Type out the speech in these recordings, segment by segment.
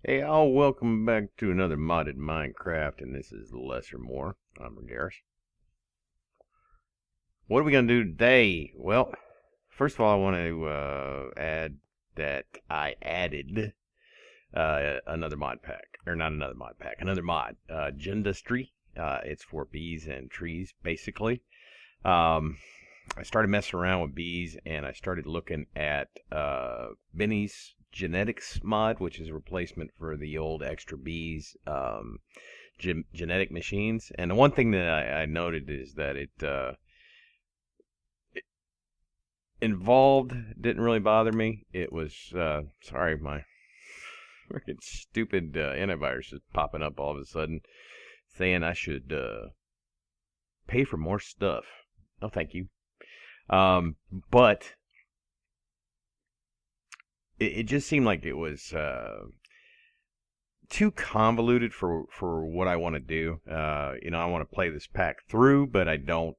Hey, all, welcome back to another modded Minecraft, and this is Less or More. I'm Garrus. What are we going to do today? Well, first of all, I want to add that I added another mod pack. Or not another mod pack, another mod. Gendustry. It's for bees and trees, basically. I started messing around with bees, and I started looking at Beeness genetics mod, which is a replacement for the old extra bees genetic machines. And the one thing that I noted is that it involved didn't really bother me. It was sorry, my freaking stupid antivirus is popping up all of a sudden saying I should pay for more stuff. No, thank you. But it just seemed like it was too convoluted for what I want to do. I want to play this pack through, but I don't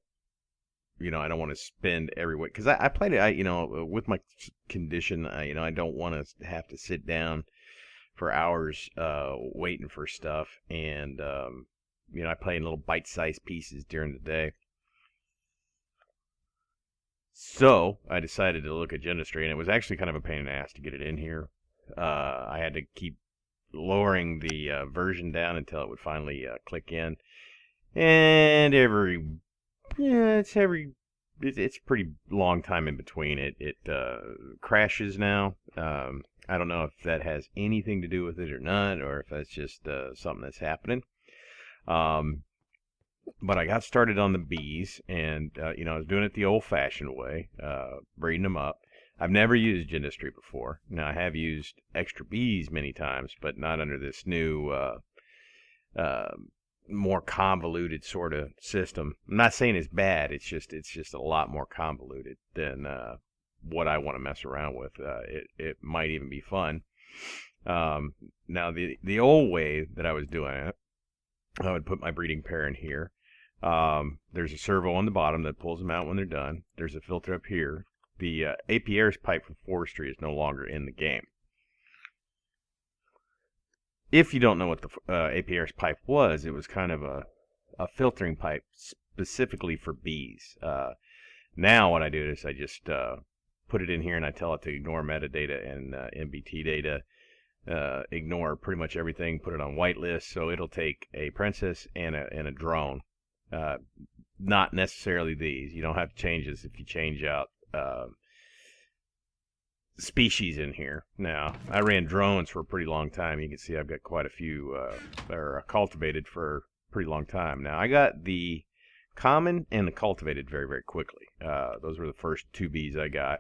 want to spend every week because I played it. With my condition, I don't want to have to sit down for hours waiting for stuff, and I play in little bite-sized pieces during the day. So I decided to look at Gendustry, and it was actually kind of a pain in the ass to get it in here. I had to keep lowering the version down until it would finally click in. And it's a pretty long time in between. It crashes now. I don't know if that has anything to do with it or not, or if that's just something that's happening. But I got started on the bees, and I was doing it the old-fashioned way, breeding them up. I've never used Gendustry before. Now, I have used extra bees many times, but not under this new, more convoluted sort of system. I'm not saying it's bad. It's just a lot more convoluted than what I want to mess around with. It might even be fun. Now, the old way that I was doing it, I would put my breeding pair in here. There's a servo on the bottom that pulls them out when they're done. There's a filter up here. The apiaries pipe from forestry is no longer in the game. If you don't know what the apiaries pipe was, it was kind of a filtering pipe specifically for bees. Now what I do is I just put it in here and I tell it to ignore metadata and MBT data. Ignore pretty much everything, put it on whitelist, so it'll take a princess and a drone. Not necessarily these. You don't have to change this if you change out species in here. Now, I ran drones for a pretty long time. You can see I've got quite a few that are cultivated for a pretty long time. Now, I got the common and the cultivated very, very quickly. Those were the first two bees I got.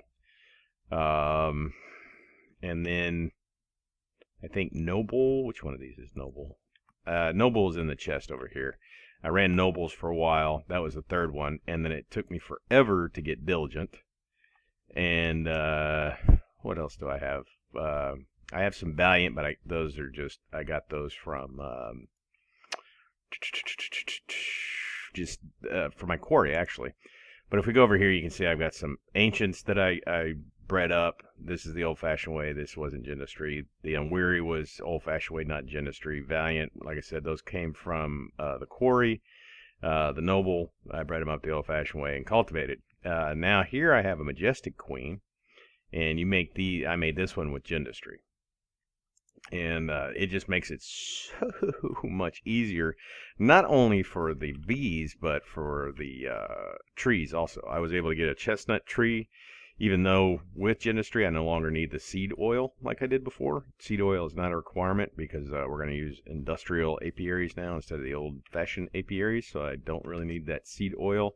And then I think Noble, which one of these is Noble? Noble is in the chest over here. I ran Nobles for a while. That was the third one. And then it took me forever to get Diligent. And what else do I have? I have some Valiant, but I got those from just for my quarry, actually. But if we go over here, you can see I've got some Ancients that I bred up. This is the old-fashioned way. This wasn't Gendustry. The Unweary was old-fashioned way, not Gendustry. Valiant, like I said, those came from the quarry. The Noble, I bred them up the old-fashioned way and cultivated. Now here I have a Majestic Queen, and I made this one with Gendustry. And it just makes it so much easier, not only for the bees, but for the trees also. I was able to get a chestnut tree, even though with Gendustry I no longer need the seed oil like I did before. Seed oil is not a requirement because we're going to use industrial apiaries now instead of the old-fashioned apiaries, so I don't really need that seed oil.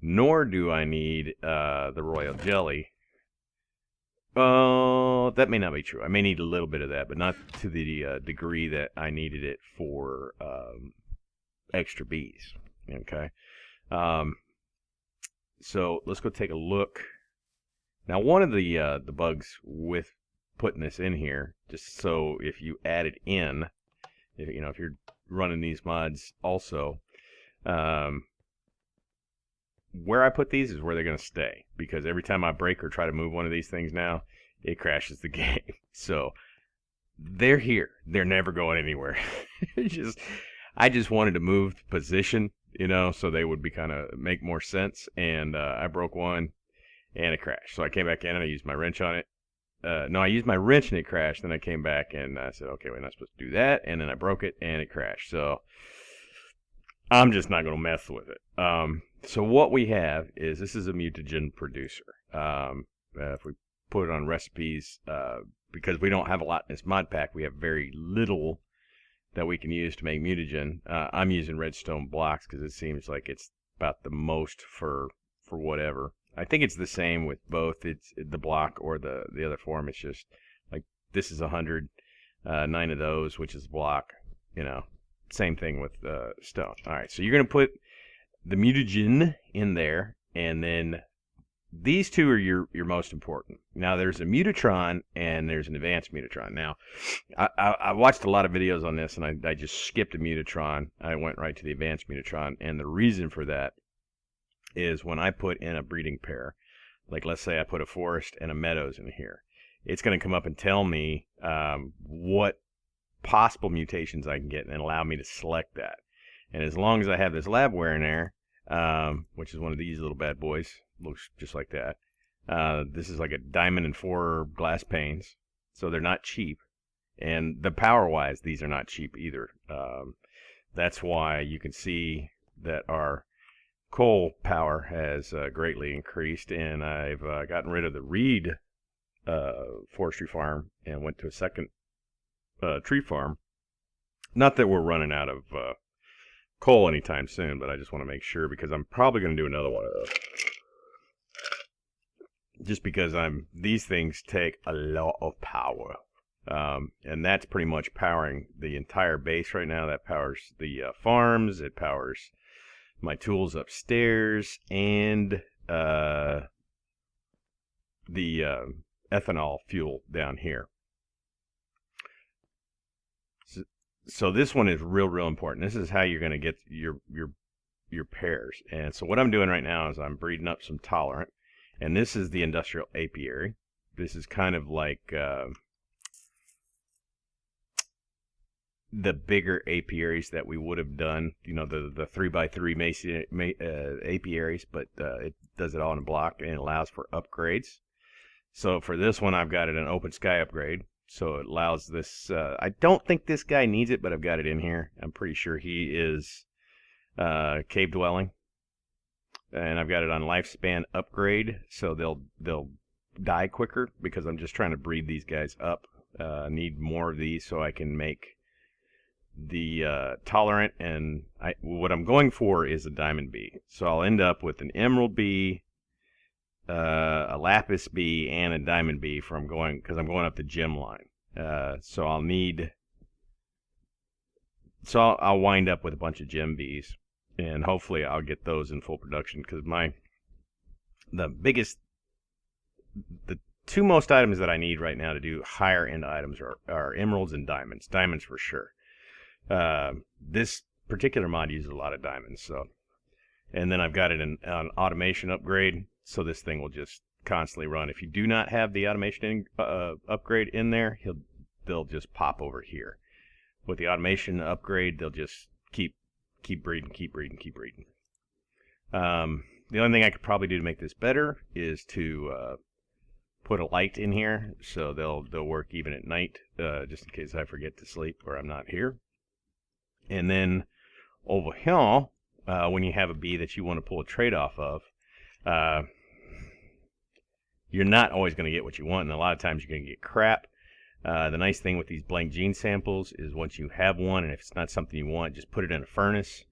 Nor do I need the royal jelly. That may not be true. I may need a little bit of that, but not to the degree that I needed it for extra bees. Okay. So let's go take a look. Now, one of the bugs with putting this in here, just so if you add it in, if you're running these mods also, where I put these is where they're going to stay, because every time I break or try to move one of these things now, it crashes the game. So they're here. They're never going anywhere. I just wanted to move position, so they would be kind of make more sense. And I broke one, and it crashed. So I came back in and I used my wrench on it. No, I used my wrench and it crashed. Then I came back and I said, okay, we're not supposed to do that. And then I broke it and it crashed. So I'm just not going to mess with it. So what we have is, this is a mutagen producer. If we put it on recipes, because we don't have a lot in this mod pack, we have very little that we can use to make mutagen. I'm using redstone blocks because it seems like it's about the most for whatever. I think it's the same with both. It's the block or the other form. It's just like this is 100, 9 of those, which is block. Same thing with stone. All right, so you're gonna put the mutagen in there, and then these two are your most important. Now there's a mutatron and there's an advanced mutatron. Now I watched a lot of videos on this, and I just skipped a mutatron. I went right to the advanced mutatron, and the reason for that is when I put in a breeding pair, like let's say I put a forest and a meadows in here, it's going to come up and tell me what possible mutations I can get and allow me to select that. And as long as I have this labware in there, which is one of these little bad boys, looks just like that. This is like a diamond and 4 glass panes, so they're not cheap. And the power-wise, these are not cheap either. That's why you can see that our coal power has greatly increased, and I've gotten rid of the reed forestry farm and went to a second tree farm. Not that we're running out of coal anytime soon, but I just want to make sure, because I'm probably going to do another one of those. Just because these things take a lot of power. And that's pretty much powering the entire base right now. That powers the farms, it powers my tools upstairs, and the ethanol fuel down here. So this one is real important. This is how you're going to get your pairs. And so what I'm doing right now is I'm breeding up some tolerant, and this is the industrial apiary. This is kind of like the bigger apiaries that we would have done, the 3x3 mason apiaries, but it does it all in a block and it allows for upgrades. So for this one, I've got it an open sky upgrade. So it allows this, I don't think this guy needs it, but I've got it in here. I'm pretty sure he is cave dwelling. And I've got it on lifespan upgrade, so they'll die quicker, because I'm just trying to breed these guys up. Need more of these so I can make the tolerant, and what I'm going for is a diamond bee. So I'll end up with an emerald bee, a lapis bee, and a diamond bee because I'm going up the gem line. So I'll wind up with a bunch of gem bees, and hopefully I'll get those in full production, because the two most items that I need right now to do higher end items are emeralds and diamonds. Diamonds for sure. This particular mod uses a lot of diamonds, so. And then I've got it on automation upgrade, so this thing will just constantly run. If you do not have the automation upgrade in there, they'll just pop over here. With the automation upgrade, they'll just keep breeding. The only thing I could probably do to make this better is to put a light in here, so they'll work even at night, just in case I forget to sleep or I'm not here. And then over here, when you have a bee that you want to pull a trade off of, you're not always going to get what you want, and a lot of times you're going to get crap. The nice thing with these blank gene samples is once you have one, and if it's not something you want, just put it in a furnace,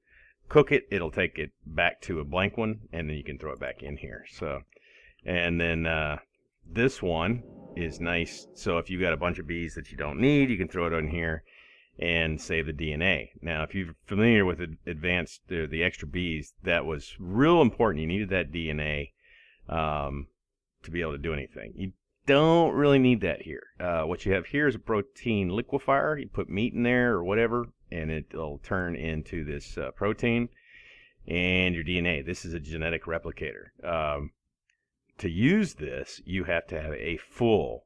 cook it, it'll take it back to a blank one, and then you can throw it back in here. So, and then this one is nice, so if you've got a bunch of bees that you don't need, you can throw it on here and save the DNA. Now, if you're familiar with the extra bees, that was real important. You needed that DNA to be able to do anything. You don't really need that here. What you have here is a protein liquefier. You put meat in there or whatever, and it'll turn into this protein and your DNA. This is a genetic replicator. To use this, you have to have a full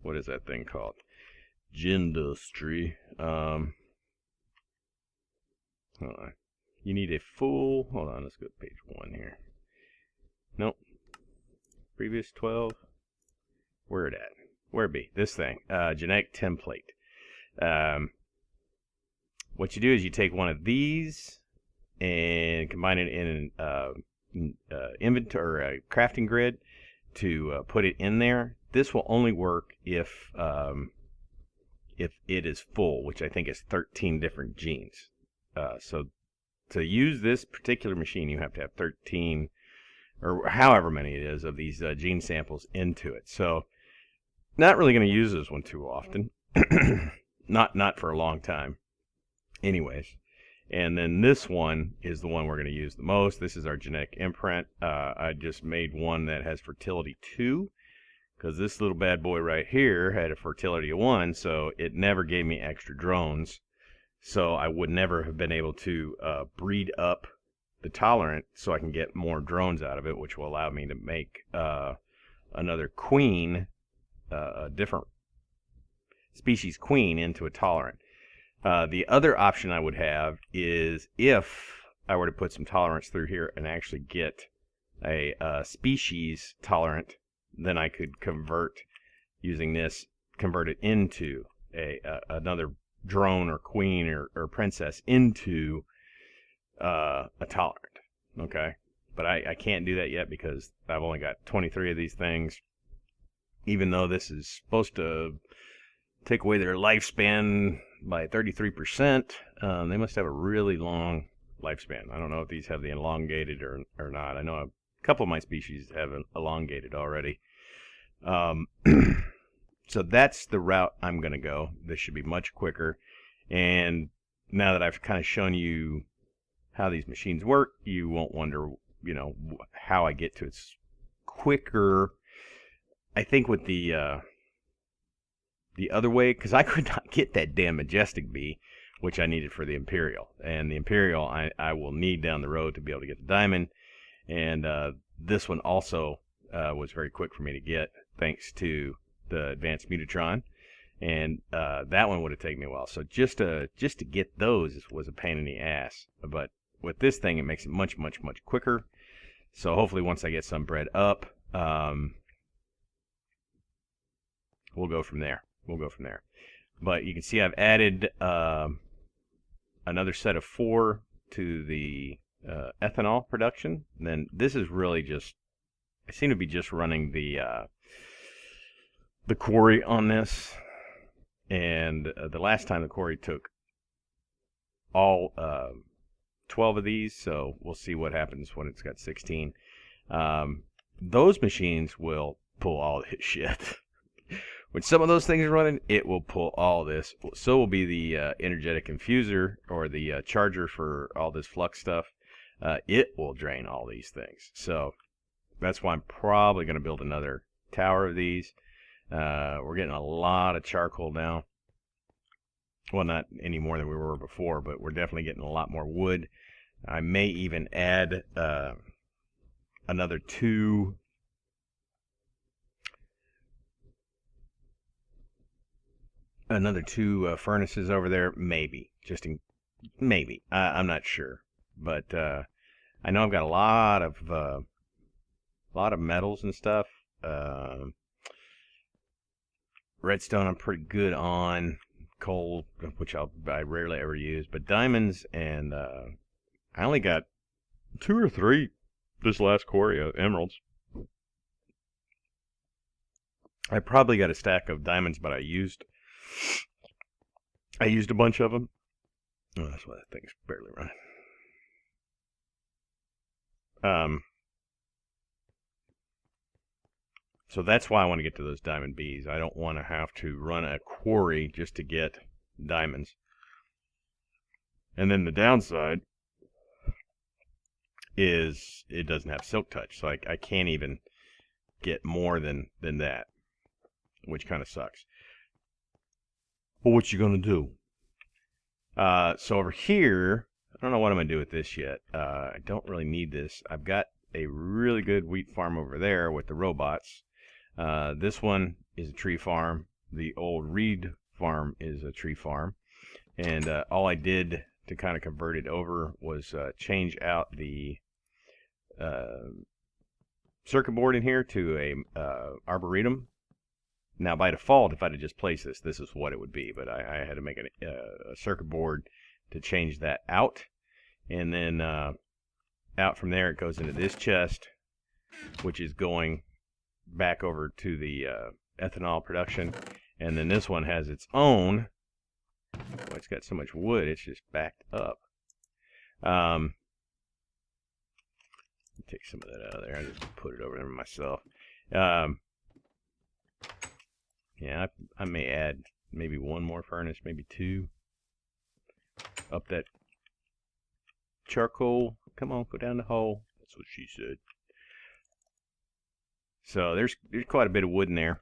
what is that thing called? Gendustry. Hold on. You need a full, hold on, let's go to page 1 here. Nope. Previous 12. Where it at? Where it be? This thing. Genetic template. What you do is you take one of these and combine it in an inventory or a crafting grid to put it in there. This will only work if it is full, which I think is 13 different genes. So to use this particular machine, you have to have 13 or however many it is of these gene samples into it. So not really going to use this one too often. not for a long time. Anyways. And then this one is the one we're going to use the most. This is our genetic imprint. I just made one that has fertility 2 because this little bad boy right here had a fertility of 1, so it never gave me extra drones. So I would never have been able to breed up the tolerant so I can get more drones out of it, which will allow me to make another queen, a different species queen into a tolerant. The other option I would have is if I were to put some tolerance through here and actually get a species tolerant, then I could convert using this, convert it into another drone or queen or princess into a tolerant. Okay, but I can't do that yet because I've only got 23 of these things. Even though this is supposed to take away their lifespan by 33%, they must have a really long lifespan. I don't know if these have the elongated or not. I know a couple of my species have elongated already. So that's the route I'm going to go. This should be much quicker. And now that I've kind of shown you how these machines work, you won't wonder, how I get to it quicker. I think with the other way, because I could not get that damn Majestic bee, which I needed for the Imperial. And the Imperial I will need down the road to be able to get the Diamond. And this one also was very quick for me to get, thanks to the Advanced Mutatron. And that one would have taken me a while. So just to get those was a pain in the ass. But with this thing, it makes it much, much, much quicker. So hopefully once I get some bred up, we'll go from there. But you can see I've added another set of 4 to the ethanol production. And then this is really just, I seem to be just running the quarry on this. And the last time the quarry took all 12 of these, so we'll see what happens when it's got 16. Those machines will pull all this shit. When some of those things are running, it will pull all this. So will be the energetic infuser or the charger for all this flux stuff. It will drain all these things. So that's why I'm probably going to build another tower of these. We're getting a lot of charcoal now. Well, not any more than we were before, but we're definitely getting a lot more wood. I may even add another 2 furnaces over there, maybe. Maybe. I'm not sure, but I know I've got a lot of metals and stuff. Redstone I'm pretty good on. Coal, which I rarely ever use, but diamonds and I only got 2 or 3 this last quarry of emeralds. I probably got a stack of diamonds, but I used a bunch of them. Oh, that's why that thing's barely running. So that's why I want to get to those diamond bees. I don't want to have to run a quarry just to get diamonds. And then the downside is it doesn't have silk touch, so I can't even get more than that, which kind of sucks. Well, what you gonna do? So over here, I don't know what I'm gonna do with this yet. I don't really need this. I've got a really good wheat farm over there with the robots. This one is a tree farm. the old reed farm is a tree farm, and all I did to kind of convert it over was change out the circuit board in here to a arboretum. Now, by default, if I'd have just placed this is what it would be, but I had to make a circuit board to change that out, and then out from there it goes into this chest, which is going back over to the ethanol production, and then this one has its own. Oh, it's got so much wood, it's just backed up. Take some of that out of there. I just put it over there myself. Yeah, I may add maybe one more furnace, maybe two. Up that charcoal. Come on, go down the hole. That's what she said. So there's quite a bit of wood in there.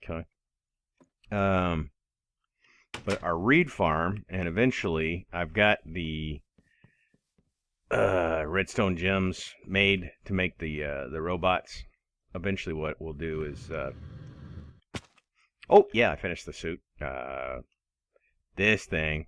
Okay. But our reed farm, and eventually I've got the redstone gems made to make the robots. Eventually what we'll do is oh yeah, I finished the suit. This thing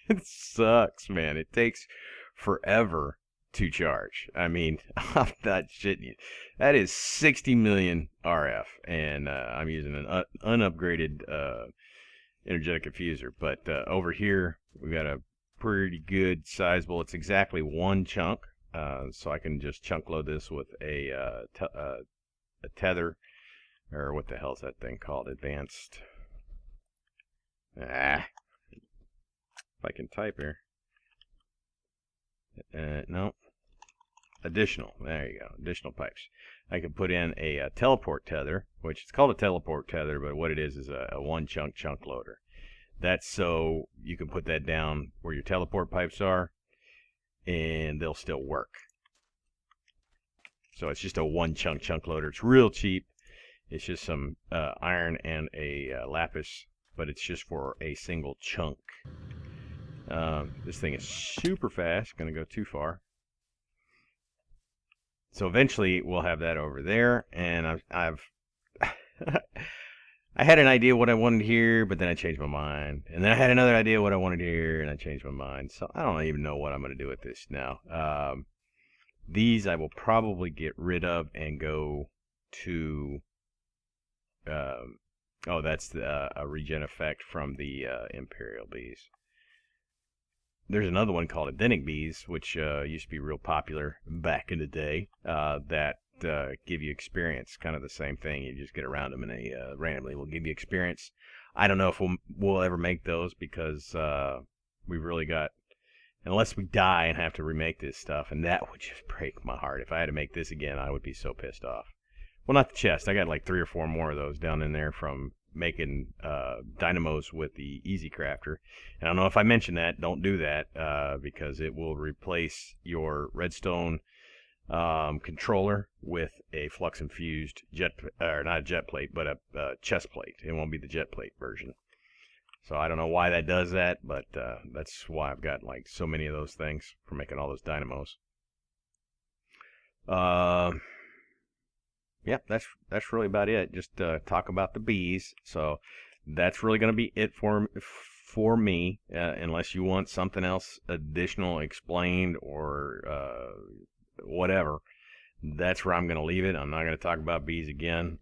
it sucks, man. It takes forever to charge. I mean, I'm not shitting you. That is 60 million RF, and I'm using an unupgraded energetic diffuser. But over here we've got a pretty good sizable. It's exactly one chunk, so I can just chunk load this with a tether, or what the hell's that thing called? Advanced. If I can type here. No. Additional. There you go. Additional pipes. I can put in a teleport tether, which it's called a teleport tether, but what it is a one chunk loader. That's so you can put that down where your teleport pipes are, and they'll still work. So it's just a one chunk loader. It's real cheap. It's just some iron and a lapis, but it's just for a single chunk. This thing is super fast. Gonna go too far. So eventually we'll have that over there, and I've I had an idea what I wanted here, but then I changed my mind, and then I had another idea what I wanted here, and I changed my mind. So I don't even know what I'm gonna do with this now. These I will probably get rid of and go to oh, that's the a regen effect from the Imperial bees. There's another one called Adentic bees, which used to be real popular back in the day, that give you experience. Kind of the same thing. You just get around them and they randomly will give you experience. I don't know if we'll ever make those, because we've really got, unless we die and have to remake this stuff, and that would just break my heart. If I had to make this again, I would be so pissed off. Well, not the chest. I got like 3 or 4 more of those down in there from making dynamos with the Easy Crafter. And I don't know if I mentioned that. Don't do that, because it will replace your redstone controller with a flux infused jet, or not a jet plate, but a chest plate. It won't be the jet plate version. So I don't know why that does that, but that's why I've got like so many of those things for making all those dynamos. Yeah, that's really about it. Just talk about the bees. So that's really going to be it for me, unless you want something else additional explained or whatever. That's where I'm going to leave it. I'm not going to talk about bees again,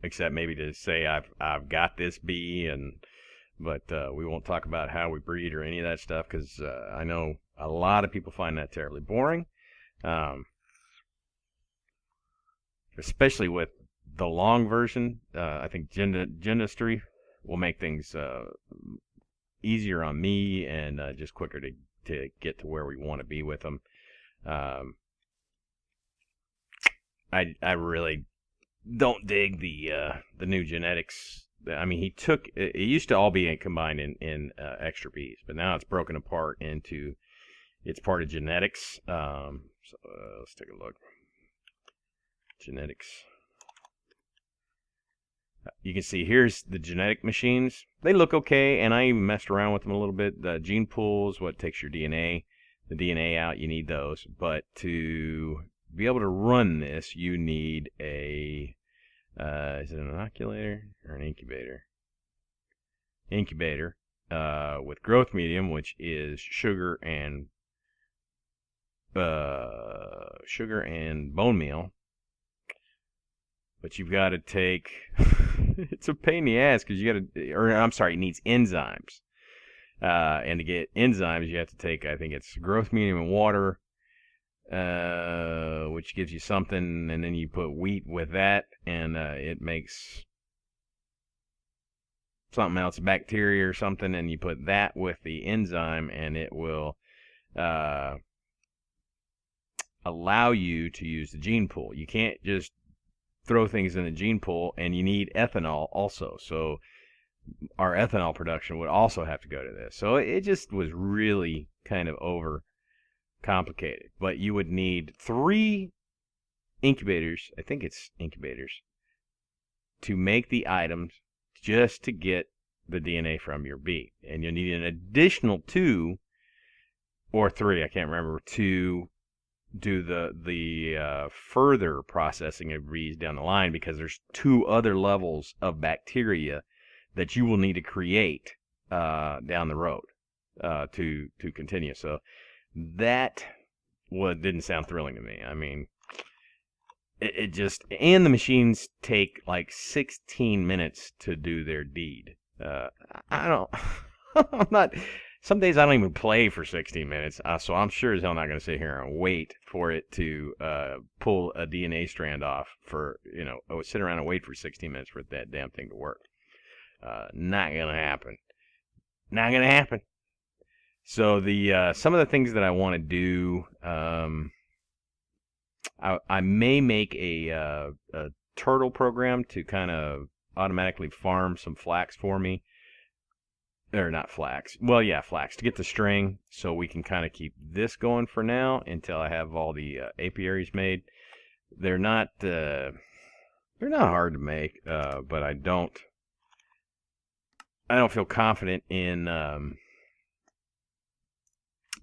except maybe to say I've got this bee, but we won't talk about how we breed or any of that stuff, because I know a lot of people find that terribly boring. Especially with the long version. I think Gendustry will make things easier on me, and just quicker to get to where we want to be with them. I really don't dig the new genetics. I mean, it used to all be combined in extra bees, but now it's broken apart into, it's part of genetics. So let's take a look. Genetics. You can see here's the genetic machines. They look okay, and I even messed around with them a little bit. The gene pools, what takes your DNA, the DNA out, you need those. But to be able to run this, you need a Is it an inoculator or an incubator? Incubator with growth medium, which is sugar and bone meal. But you've got to take. It's a pain in the ass because you got to, or I'm sorry, it needs enzymes. And to get enzymes, you have to take, I think it's growth medium and water, which gives you something, and then you put wheat with that, and it makes something else, bacteria or something, and you put that with the enzyme, and it will allow you to use the gene pool. You can't just throw things in the gene pool, and you need ethanol also. So our ethanol production would also have to go to this. So it just was really kind of over complicated. But you would need 3 incubators, I think it's incubators, to make the items just to get the DNA from your bee. And you'll need an additional 2 or 3, I can't remember, to do the further processing of bees down the line, because there's 2 other levels of bacteria that you will need to create down the road to continue. So that didn't sound thrilling to me. I mean, it just, and the machines take like 16 minutes to do their deed. I don't, I'm not, some days I don't even play for 16 minutes, so I'm sure as hell not going to sit here and wait for it to pull a DNA strand off for, I would sit around and wait for 16 minutes for that damn thing to work. Not going to happen. Not going to happen. So the some of the things that I want to do, I may make a turtle program to kind of automatically farm some flax for me. Or not flax. Well, yeah, flax, to get the string, so we can kind of keep this going for now until I have all the apiaries made. They're not hard to make, but I don't feel confident in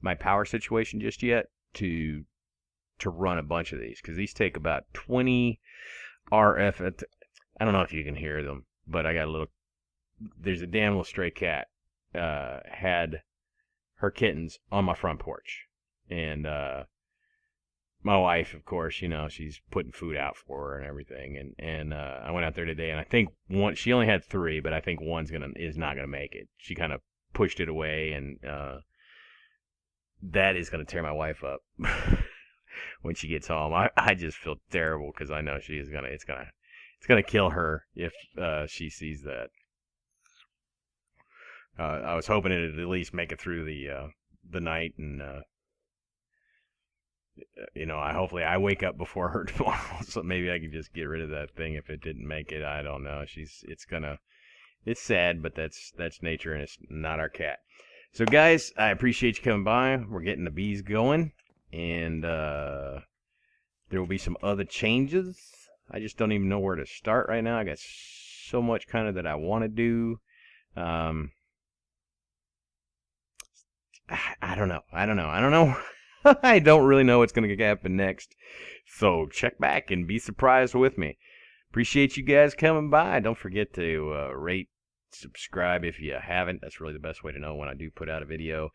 my power situation just yet to run a bunch of these, because these take about 20 RF. I don't know if you can hear them, but I got there's a damn little stray cat had her kittens on my front porch, and my wife, of course, she's putting food out for her and everything, and I went out there today, and I think she only had 3, but I think one's is not gonna make it. She kind of pushed it away, and that is gonna tear my wife up when she gets home. I just feel terrible, because I know it's gonna kill her if she sees that. I was hoping it'd at least make it through the night, and hopefully I wake up before her tomorrow, so maybe I can just get rid of that thing if it didn't make it. I don't know. It's sad, but that's nature, and it's not our cat. So guys, I appreciate you coming by. We're getting the bees going, and there will be some other changes. I just don't even know where to start right now. I got so much kind of that I want to do. I don't know. I don't know. I don't really know what's going to happen next. So check back and be surprised with me. Appreciate you guys coming by. Don't forget to rate, subscribe if you haven't. That's really the best way to know when I do put out a video.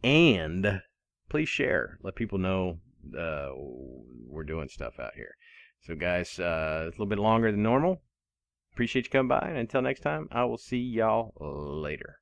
And please share. Let people know we're doing stuff out here. So guys, it's a little bit longer than normal. Appreciate you coming by. And until next time, I will see y'all later.